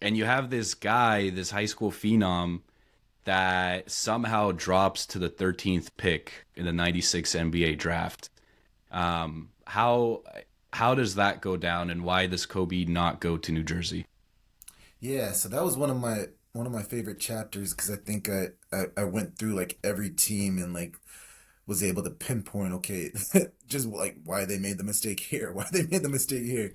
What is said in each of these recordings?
And you have this guy, this high school phenom, that somehow drops to the 13th pick in the 96 NBA draft. Um, how how does that go down, and why does Kobe not go to New Jersey? Yeah, so that was one of my favorite chapters because I think I went through like every team and like was able to pinpoint, okay, just like why they made the mistake here, why they made the mistake here.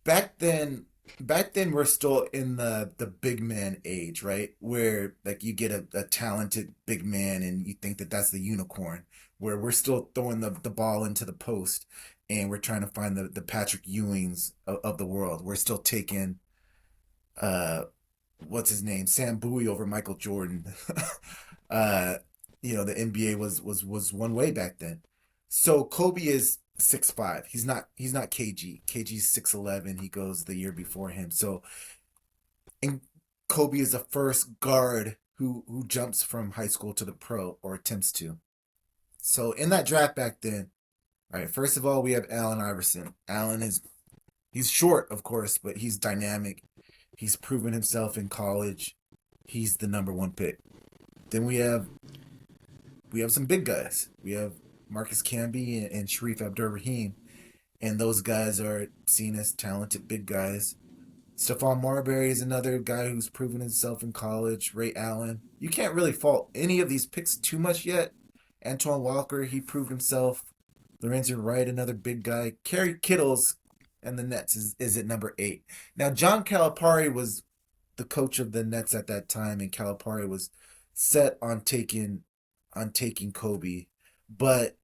Back then, back then we're still in the big man age, right? Where like you get a talented big man and you think that that's the unicorn, where we're still throwing the ball into the post and we're trying to find the Patrick Ewings of the world. We're still taking uh what's his name, Sam Bowie over Michael Jordan. uh, the NBA was one way back then. So Kobe is 6'5". He's not KG. KG's 6'11". He goes the year before him. So and Kobe is the first guard who jumps from high school to the pro or attempts to. So in that draft back then, all right, first of all, we have Allen Iverson. Allen is he's short, of course, but he's dynamic. He's proven himself in college. He's the number one pick. Then we have some big guys. We have Marcus Camby and Sharif Abdur-Rahim, and those guys are seen as talented big guys. Stephon Marbury is another guy who's proven himself in college. Ray Allen. You can't really fault any of these picks too much yet. Antoine Walker, he proved himself. Lorenzo Wright, another big guy. Kerry Kittles and the Nets is at number 8. Now, John Calipari was the coach of the Nets at that time, and Calipari was set on taking Kobe. But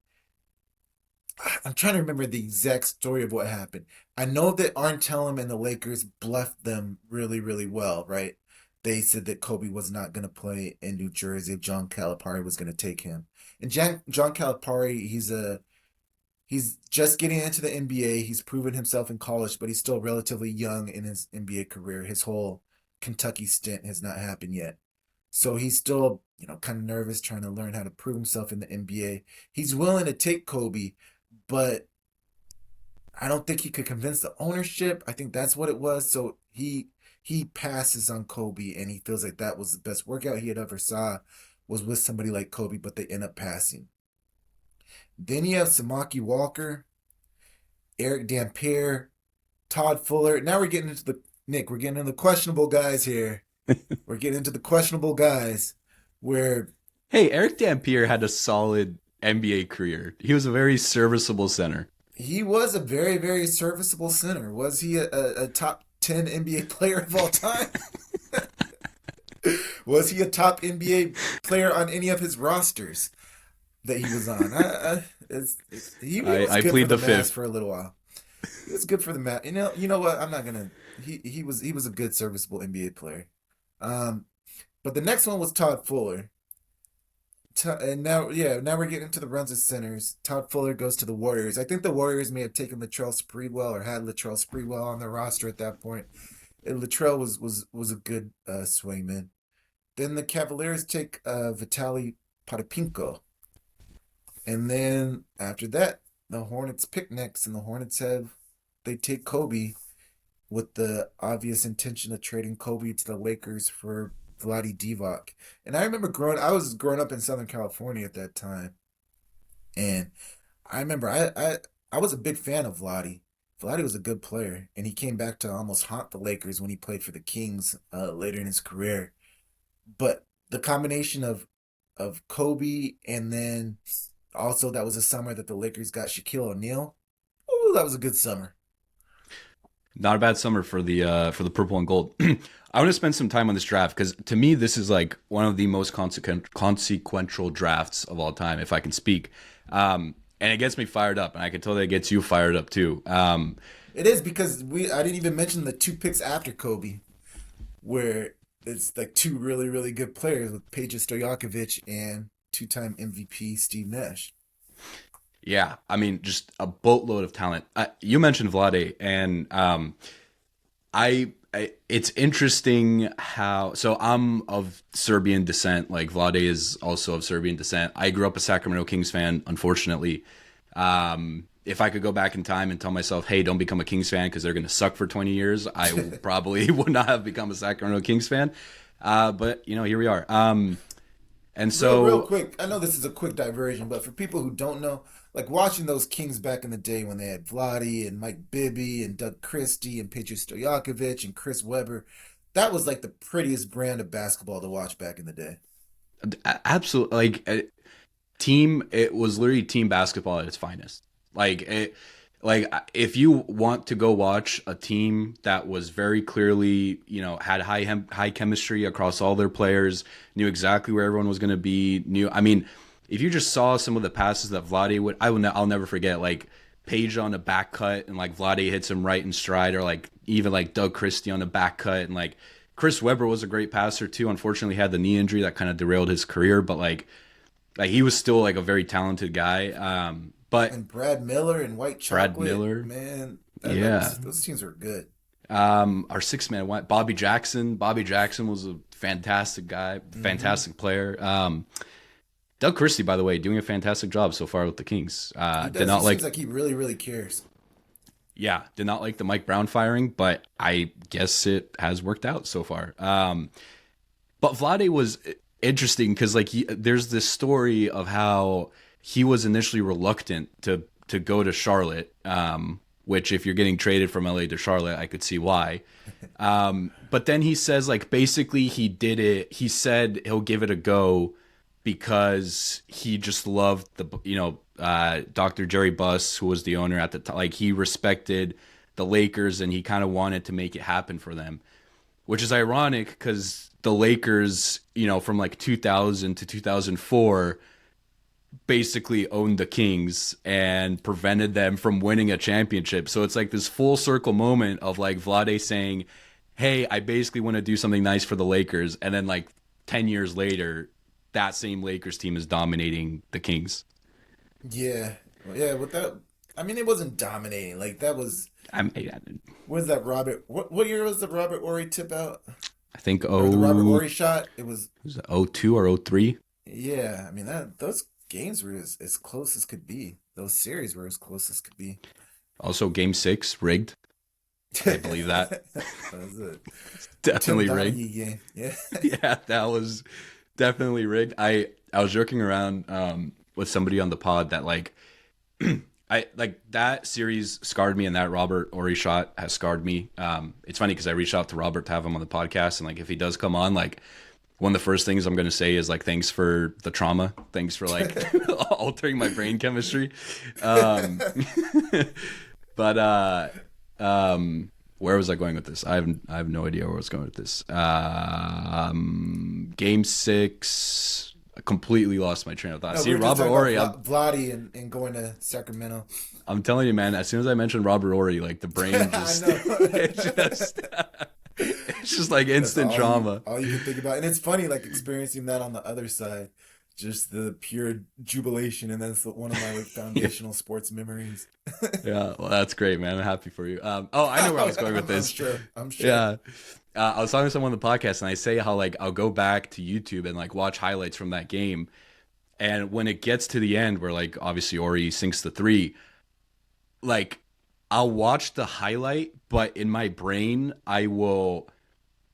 I'm trying to remember the exact story of what happened. I know that Arn and the Lakers bluffed them really, really well, right? They said that Kobe was not going to play in New Jersey if John Calipari was going to take him. And John Calipari, he's just getting into the NBA. He's proven himself in college, but he's still relatively young in his NBA career. His whole Kentucky stint has not happened yet. So he's still, kind of nervous trying to learn how to prove himself in the NBA. He's willing to take Kobe, but I don't think he could convince the ownership. I think that's what it was. So he passes on Kobe and he feels like that was the best workout he had ever saw was with somebody like Kobe, but they end up passing. Then you have Samaki Walker, Eric Dampier, Todd Fuller. Now we're getting into the Nick, we're getting into the questionable guys here. We're getting into the questionable guys where Hey, Eric Dampier had a solid NBA career. He was a very serviceable center. he was a very, very serviceable center. Was he a top 10 NBA player of all time? Was he a top NBA player on any of his rosters that he was on? He was I good for plead the the Mavs fifth. for a little while. He was good for the Mavs. You know what? I'm not gonna. He was a good serviceable NBA player. Um, but the next one was Todd Fuller. And now, yeah, now we're getting into the runs of centers. Todd Fuller goes to the Warriors. I think the Warriors may have taken Latrell Sprewell or had Latrell Sprewell on their roster at that point. And Latrell was a good swingman. Then the Cavaliers take Vitaly Potapinko. And then after that, the Hornets pick next, and the Hornets they take Kobe with the obvious intention of trading Kobe to the Lakers for Vladi Divac. And I was growing up in Southern California at that time, and I remember I was a big fan of Vladi. Vladi was a good player, and he came back to almost haunt the Lakers when he played for the Kings later in his career. But the combination of Kobe and then also that was a summer that the Lakers got Shaquille O'Neal. Ooh, that was a good summer. Not a bad summer for the purple and gold. I want to spend some time on this draft because to me this is like one of the most consequential drafts of all time, if I can speak. And it gets me fired up, and I can tell that it gets you fired up too. It is because we I didn't even mention the two picks after Kobe, where it's like two really really good players with Peja Stojakovic and two-time MVP Steve Nash. Yeah, I mean, just a boatload of talent. You mentioned Vlade, and it's interesting how. So I'm of Serbian descent. Like Vlade is also of Serbian descent. I grew up a Sacramento Kings fan, unfortunately. if I could go back in time and tell myself, hey, don't become a Kings fan because they're going to suck for 20 years, I probably would not have become a Sacramento Kings fan. But, here we are. And Real so, quick. I know this is a quick diversion, but for people who don't know, like watching those Kings back in the day when they had Vladi and Mike Bibby and Doug Christie and Peja Stojakovic and Chris Webber, that was like the prettiest brand of basketball to watch back in the day. absolutely, it was literally team basketball at its finest. Like, if you want to go watch a team that was very clearly, had high chemistry across all their players, knew exactly where everyone was going to be, I mean, if you just saw some of the passes that Vlade I'll never forget, like Page on a back cut and like Vlade hits him right in stride, or like even like Doug Christie on a back cut, and like Chris Webber was a great passer too. Unfortunately, he had the knee injury that kind of derailed his career, but like he was still like a very talented guy. But And Brad Miller and White Brad Chocolate, Miller, man, that yeah. was those teams were good. Our six man went Bobby Jackson. Bobby Jackson was a fantastic guy, Hmm. fantastic player. Doug Christie, by the way, doing a fantastic job so far with the Kings. He Did does. He not seems like, like he really, really cares. yeah, did not like the Mike Brown firing, but I guess it has worked out so far. But Vlade was interesting because there's this story of how he was initially reluctant to go to Charlotte. Which if you're getting traded from LA to Charlotte, I could see why. But then he says like basically he did it. He said he'll give it a go because he just loved Dr. Jerry Buss, who was the owner at the time. Like he respected the Lakers and he kind of wanted to make it happen for them, which is ironic because the Lakers, from like 2000 to 2004, basically owned the Kings and prevented them from winning a championship. So it's like this full circle moment of like Vlade saying, hey, I basically want to do something nice for the Lakers. And then like 10 years later, that same Lakers team is dominating the Kings. Yeah, yeah. With that, I mean, it wasn't dominating. Like that was. I When's that Robert? What year was the Robert Ory tip out think or the Robert oh Ory shot? It was. was it 02 or 03. Yeah, I mean that those games were as close as could be. Those series were as close as could be. Also, game six rigged. I believe that. That was a Tim Definitely rigged. Donaghy game. Yeah. Yeah, that was definitely rigged. I was joking around with somebody on the pod that like I like that series scarred me, and that Robert Ory shot has scarred me. It's funny because I reached out to Robert to have him on the podcast, and like if he does come on, like one of the first things I'm going to say is like thanks for the trauma, thanks for like altering my brain chemistry. Um, but where was I going with this? I have no idea where I was going with this. Game six, I completely lost my train of thought. No, See, we were just Robert talking about Ory, Vladi and going to Sacramento. I'm telling you, man. As soon as I mentioned Robert Ory, like the brain I just, know. it's just like That's instant trauma. all you can think about. And it's funny, like experiencing that on the other side, just the pure jubilation, and that's one of my like Yeah, foundational sports memories. yeah. Well, that's great, man. I'm happy for you. Oh, I know where I was going with I'm this. sure. I'm sure. Yeah. I was talking to someone on the podcast, and I say how like I'll go back to YouTube and like watch highlights from that game, and when it gets to the end, where like obviously Ori sinks the three, like I'll watch the highlight, but in my brain, I will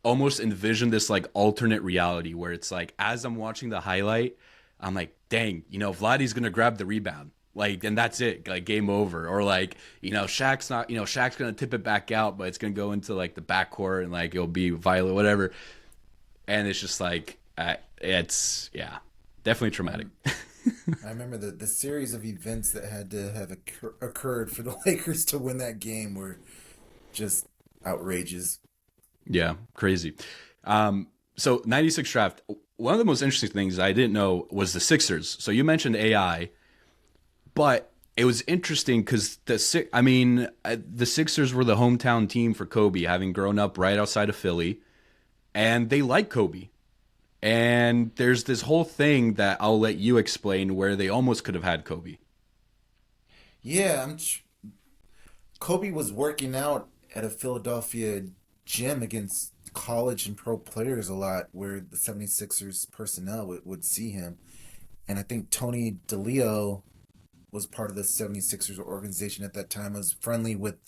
almost envision this like alternate reality where it's like as I'm watching the highlight, I'm like, dang, Vladdy's gonna grab the rebound. Like, and that's it, like game over. Or like, Shaq's gonna tip it back out, but it's gonna go into like the backcourt and like it'll be Violet, whatever. And it's just like, it's yeah, definitely traumatic. I remember the series of events that had to have occurred for the Lakers to win that game were just outrageous. Yeah, crazy. So 96 draft. One of the most interesting things I didn't know was the Sixers. So you mentioned AI, but it was interesting because the Sixers were the hometown team for Kobe, having grown up right outside of Philly, and they like Kobe. And there's this whole thing that I'll let you explain where they almost could have had Kobe. Yeah, Kobe was working out at a Philadelphia gym against college and pro players a lot where the 76ers personnel would see him. And I think Tony DeLeo was part of the 76ers organization at that time, was friendly with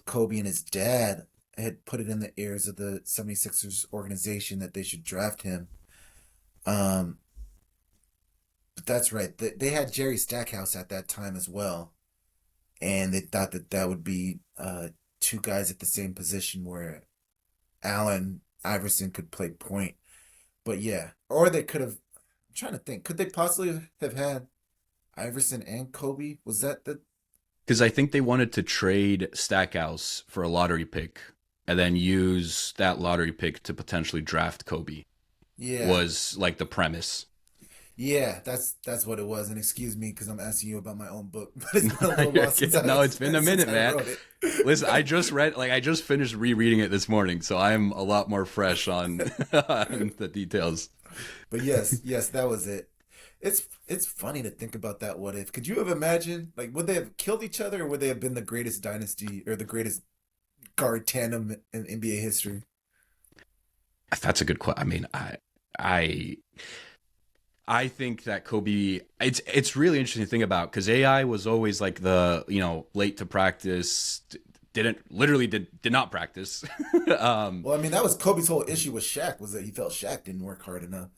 Kobe, and his dad had put it in the ears of the 76ers organization that they should draft him. Um, but that's right. They had Jerry Stackhouse at that time as well, and they thought that that would be two guys at the same position where Allen Iverson could play point. But yeah, or they could have. I'm trying to think. Could they possibly have had Iverson and Kobe? Was that the? Because I think they wanted to trade Stackhouse for a lottery pick and then use that lottery pick to potentially draft Kobe. Yeah, Was like the premise. yeah. That's what it was. And excuse me because I'm asking you about my own book, but it's been a little while No, it's been a since minute, I man. wrote it. Listen, I just finished rereading it this morning, so I'm a lot more fresh on, on the details. But yes, yes, that was it. It's funny to think about that. What if? Could you have imagined? Like, would they have killed each other, or would they have been the greatest dynasty or the greatest guard tandem in NBA history? That's a good question. I mean, I I think that Kobe, it's really interesting to think about because AI was always like the late to practice, did not practice. um, Well, I mean, that was Kobe's whole issue with Shaq was that he felt Shaq didn't work hard enough.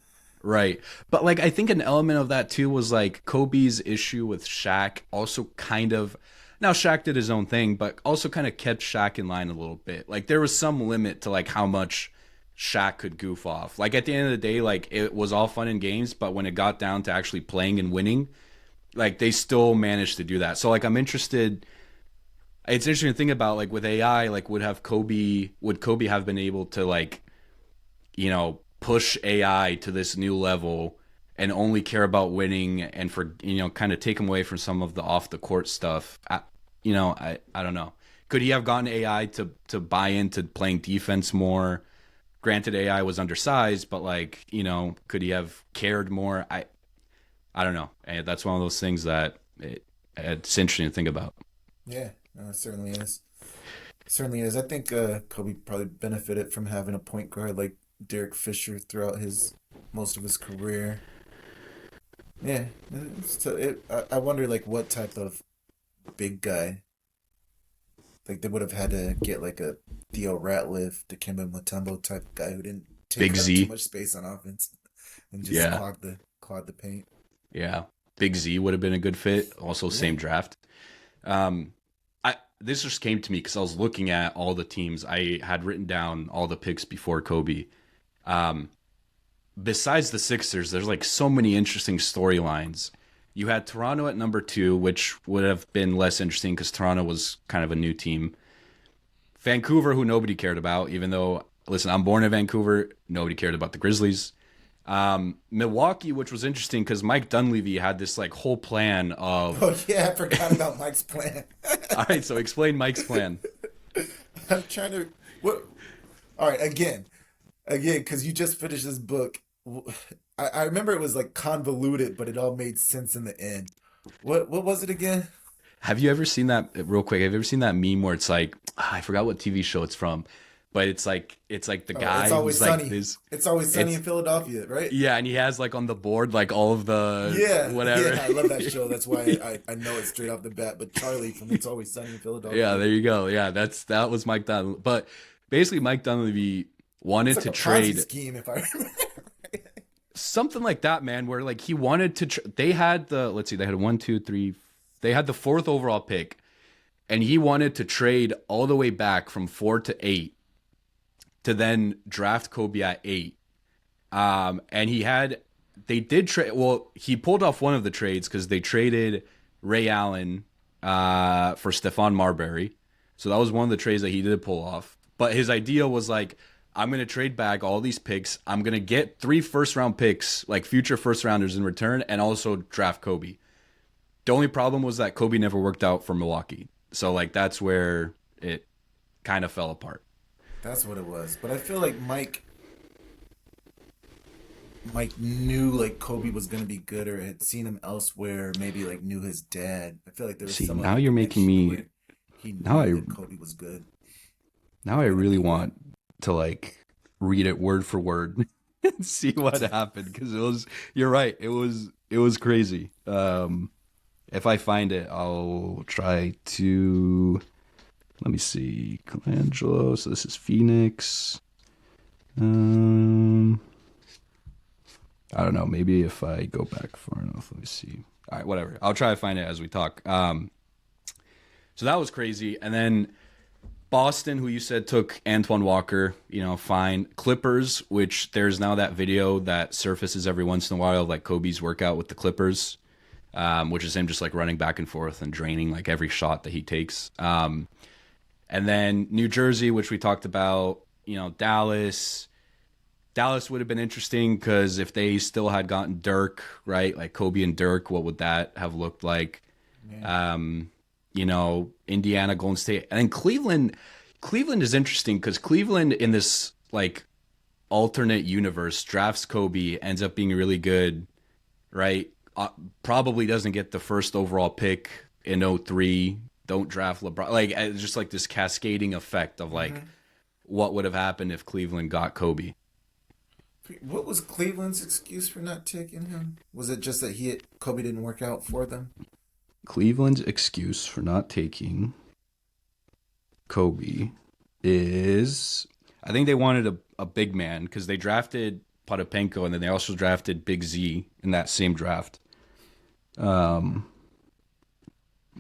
right, but like I think an element of that too was like Kobe's issue with Shaq also kind of. Now Shaq did his own thing, but also kind of kept Shaq in line a little bit. Like there was some limit to like how much Shaq could goof off. Like at the end of the day, like it was all fun and games, but when it got down to actually playing and winning, like they still managed to do that. So like I'm interested. It's interesting to think about like with AI, like would Kobe have been able to like push AI to this new level and only care about winning and for kind of take him away from some of the off the court stuff. I don't know. Could he have gotten AI to buy into playing defense more? Granted, AI was undersized, but like could he have cared more? I don't know. And that's one of those things that it's interesting to think about. Yeah, no, it certainly is. Certainly is. I think Kobe probably benefited from having a point guard like Derek Fisher throughout his most of his career. Yeah, so I wonder like what type of big guy like they would have had to get like a Theo Ratliff, Dikembe Mutombo type guy who didn't Big take up too Z, much space on offense and just yeah, clog the paint. yeah. Big Z would have been a good fit. Also, Yeah. same draft. Um, I this just came to me because I was looking at all the teams. I had written down all the picks before Kobe. Um, Besides the Sixers, there's like so many interesting storylines. You had Toronto at number two, which would have been less interesting because Toronto was kind of a new team. Vancouver, who nobody cared about, even though, listen, I'm born in Vancouver, nobody cared about the Grizzlies. Milwaukee, which was interesting because Mike Dunleavy had this like whole plan of, Oh yeah, I forgot about Mike's plan. all right, so explain Mike's plan. I'm trying to what? All right, again, because you just finished this book. I remember it was like convoluted, but it all made sense in the end. What was it again? Have you ever seen that real quick? Have you ever seen that meme where it's like I forgot what TV show it's from, but it's like the Oh, it's guy always who's like sunny. this. It's always sunny It's in Philadelphia, right? yeah, and he has like on the board like all of the Yeah, whatever. yeah, I love that show. That's why I know it straight off the bat. But Charlie from It's Always Sunny in Yeah, Philadelphia. there you go. Yeah, that was Mike Dunleavy. But basically, Mike Dunleavy It's wanted like to a Ponzi trade scheme, if I remember. Right. something like that, man. Where like he wanted to. They had the let's see, they had one, two, three. They had the fourth overall pick, and he wanted to trade all the way back from 4 to 8 to then draft Kobe at 8. And they did trade. Well, he pulled off one of the trades because they traded Ray Allen for Stephon Marbury. So that was one of the trades that he did pull off. But his idea was like, I'm going to trade back all these picks. I'm going to get 3 first round picks, like future first rounders in return, and also draft Kobe. The only problem was that Kobe never worked out for Milwaukee. So like that's where it kind of fell apart. That's what it was. But I feel like Mike knew like Kobe was gonna be good, or had seen him elsewhere. Maybe like knew his dad. I feel like there was See, some now other you're making connection me where he now knew I that Kobe was good. now I You know what I really mean? want to like read it word for word and see what happened because it was you're right. It was crazy. If I find it, I'll try to. Let me see. Colangelo. So this is Phoenix. Um, I don't know. Maybe if I go back far enough. Let me see. All right, whatever. I'll try to find it as we talk. So that was crazy. And then Boston, who you said took Antoine Walker, fine. Clippers, which there's now that video that surfaces every once in a while, like Kobe's workout with the Clippers, which is him just like running back and forth and draining like every shot that he takes. And then New Jersey, which we talked about, Dallas. Dallas would have been interesting because if they still had gotten Dirk, right, like Kobe and Dirk, what would that have looked like? Yeah. Indiana, Golden State, and then Cleveland. Cleveland is interesting because Cleveland in this like alternate universe drafts Kobe, ends up being really good, right? Probably doesn't get the first overall pick in '03. Don't draft LeBron. Like it's just like this cascading effect of like what would have happened if Cleveland got Kobe. What was Cleveland's excuse for not taking him? Was it just that Kobe didn't work out for them? Cleveland's excuse for not taking Kobe is I think they wanted a big man because they drafted Potapenko and then they also drafted Big Z in that same draft.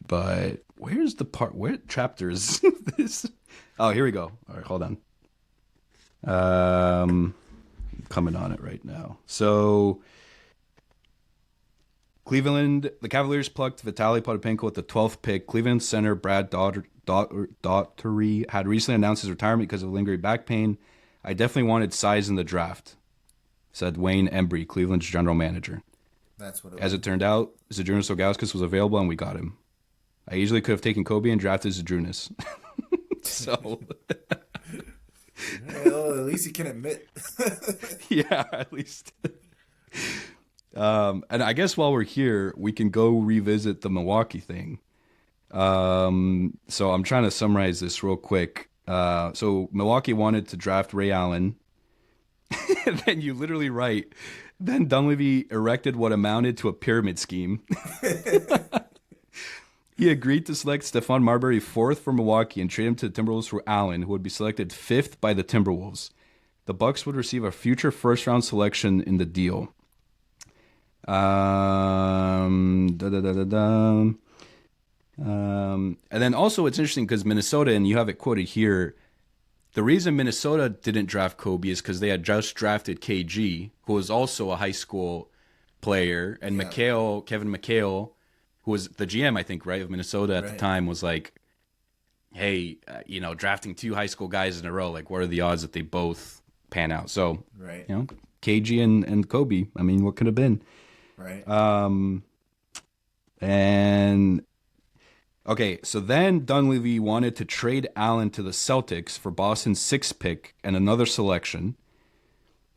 But where's the part? Where chapter is this? Oh, here we go. All right, hold on. Coming on it right now. So Cleveland, the Cavaliers plucked Vitaly Potapenko with the 12th pick. Cleveland center Brad Daugherty had recently announced his retirement because of lingering back pain. I definitely wanted size in the draft, said Wayne Embry, Cleveland's general manager. That's what it As was. it turned out, Zydrunas Ilgauskas was available and we got him. I easily could have taken Kobe and drafted Zydrunas. So, Well, at least you can admit. yeah, at least. And I guess while we're here, we can go revisit the Milwaukee thing. So I'm trying to summarize this real quick. So Milwaukee wanted to draft Ray Allen. And then you literally write, then Dunleavy erected what amounted to a pyramid scheme. He agreed to select Stephon Marbury fourth for Milwaukee and trade him to the Timberwolves for Allen, who would be selected fifth by the Timberwolves. The Bucks would receive a future first-round selection in the deal. And then also it's interesting because Minnesota, and you have it quoted here, the reason Minnesota didn't draft Kobe is because they had just drafted KG, who was also a high school player, and Yeah. Kevin McHale, who was the GM, I think, right, of Minnesota at the Right. time, was like, hey, drafting two high school guys in a row, like, what are the odds that they both pan out? So, Right. KG and Kobe, I mean, what could have been? Right. And okay, so then Dunleavy wanted to trade Allen to the Celtics for Boston's sixth pick and another selection.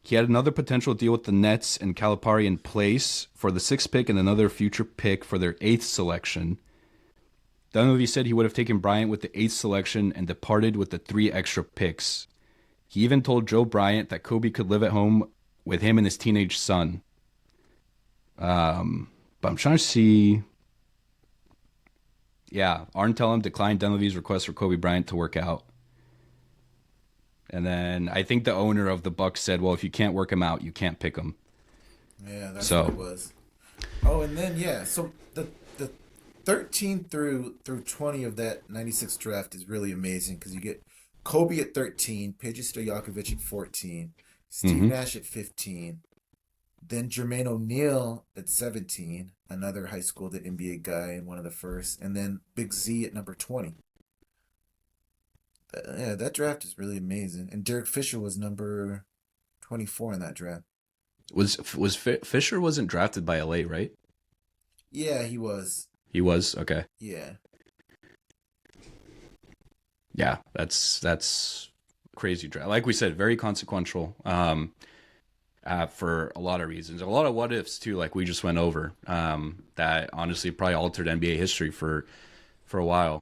He had another potential deal with the Nets and Calipari in place for the sixth pick and another future pick for their eighth selection. Dunleavy said he would have taken Bryant with the eighth selection and departed with the 3 extra picks. He even told Joe Bryant that Kobe could live at home with him and his teenage son. But I'm trying to see. Yeah, Arn Tellem declined Dunleavy's request for Kobe Bryant to work out. And then I think the owner of the Bucks said, well, if you can't work him out, you can't pick him. Yeah, that's So- what it was. Oh, and then so the 13 through 20 of that 96 draft is really amazing because you get Kobe at 13, Peja Stojakovic at 14, Steve Nash at 15, then Jermaine O'Neal at 17, another high school to NBA guy and one of the first, and then Big Z at number 20. Yeah, that draft is really amazing. And Derek Fisher was number 24 in that draft. Fisher wasn't drafted by LA, right? Yeah, he was. He was? Okay. Yeah. Yeah, that's crazy draft. Like we said, very consequential for a lot of reasons. A lot of what ifs too, like we just went over. That honestly probably altered NBA history for a while.